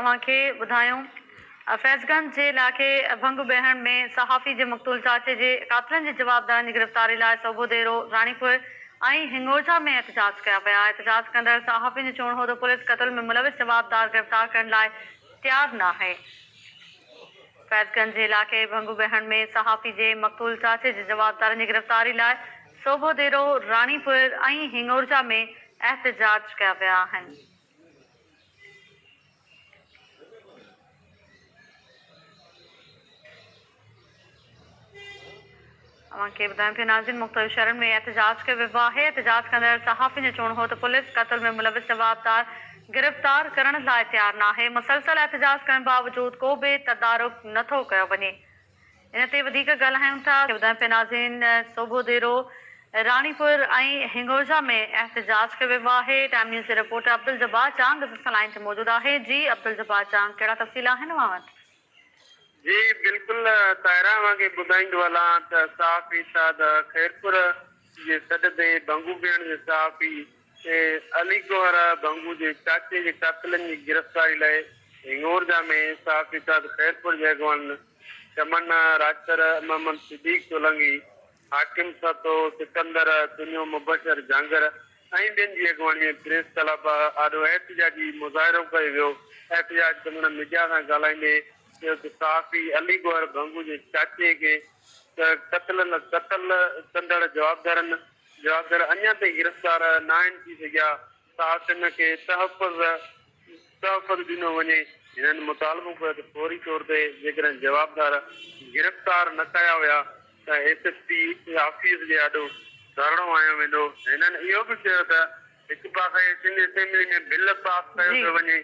अवांखे ॿुधायूं फैज़गंज जे इलाइक़े भंग बहण में सहाफ़ी जे मक़तूल चाचे जे कातिलनि जे जवाबदारनि जी गिरफ़्तारी लाइ सोभो देरो रानीपुर ऐं हिंगोजा में एहतजाज कया विया। एहतजाज कंदड़ सहाफ़ियुनि जो चवणु हो त पुलिस क़त्ल में मुलविस जवाबदार गिरफ़्तार करण लाइ तयारु न आहे। फैज़गंज जे इलाइक़े भंग बहण में सहाफ़ी जे मक़तूल चाचे जे जवाबदारनि जी गिरफ़्तारी लाइ सोभो देरो रानीपुर ऐं हिंगोजा में एहतजाज कया विया आहिनि। अवांखे ॿुधायूं पिया नाज़रीन मुख़्तलिफ़ शहरनि में एहतजाज कयो वियो आहे। एहतजाज कंदड़ सहाफ़ियुनि जो चवणु हो त पुलिस क़त्ल में मुलविस जवाबदार गिरफ़्तार करण लाइ तयारु न आहे। मुसलसल एहतजाज करण बावजूदि को बि तदारुक नथो कयो वञे। इन ते वधीक ॻाल्हायूं था। ॿुधायूं पिया नाज़रीन सोभो देरो रानीपुर ऐं हिंगोजा में एहतजाज कयो वियो आहे। टाइम न्यूज़ जे रिपोर्टर अब्दुल जब्बार चांग लाइन ते मौजूदु आहे। जी अब्दुल जब्बार चांग, कहिड़ा तफ़सील आहिनि अवां वटि? जी बिल्कुल ताहिरा वांगे ॿुधाईंदो हलां त सहाफ़ी साद खैरपुर जे सॾ ते भंगू भेण जे सहाफ़ी अली गौहर भंगू जे चाचे जे कातिलनि जी गिरफ़्तारी लाइ हिंगोरजा में सहाफ़ी साद खैरपुर जे अॻवान तमन्ना राजकर मोहम्मद सिद्दीक सोलंगी हाकिम सातो सिकंदर दुनियो मुबशर जांगर ऐं ॿियनि जी अॻवानी में प्रेस क्लब आॾो एहतजाजी मुज़ाहिरो कयो वियो। एहतजाज कंदड़ मीडिया सां ॻाल्हाईंदे सहाफ़ी अली गौहर भंगू जे चाचे खे कत्ल कंदड़ जवाबदार अञा ताईं गिरफ़्तार न आहिनि थी सघिया। सहाफ़ियुनि खे तहफ़ुज़ ॾिनो वञे। हिननि मुतालबो कयो त फौरी तौर ते जेकॾहिं जवाबदार गिरफ़्तार न कया विया त SSP ऑफिस जे ॾाढो धरणो आयो वेंदो। हिननि इहो बि चयो त हिकु पासे सिंध असेंबली में बिल पास कयो थो वञे,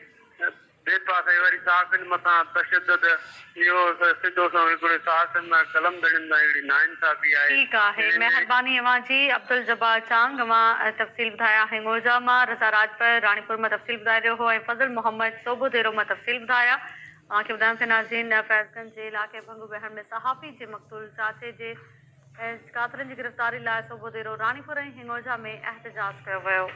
ॿिए पासे वरी सहाफ़ियुनि मथां तशदुद, इहो सिधो हिकिड़े सहाफ़ियुनि सां कलम दड़ियुनि सां हिकिड़ी नाइंसाफ़ी आहे। ठीकु आहे, महिरबानी अवां जी अब्दुल जब्बार चांग। अवां तफ़सील ॿुधाया हिंगोजा मां, रज़ा राजपर रानीपुर मां तफ़सील ॿुधाए रहियो हो ऐं फज़ल मोहम्मद सोभो देरो मां तफ़सील ॿुधाया। अवांखे ॿुधायूं पिया नाज़रीन फैज़गंज जे इलाइक़े भंग बहण में सहाफ़ी जे मक़तूल चाचे जे कातिलनि जी गिरफ़्तारी लाइ सोभो देरो रानीपुर ऐं हिंगोजा में एहतजाज कयो वियो।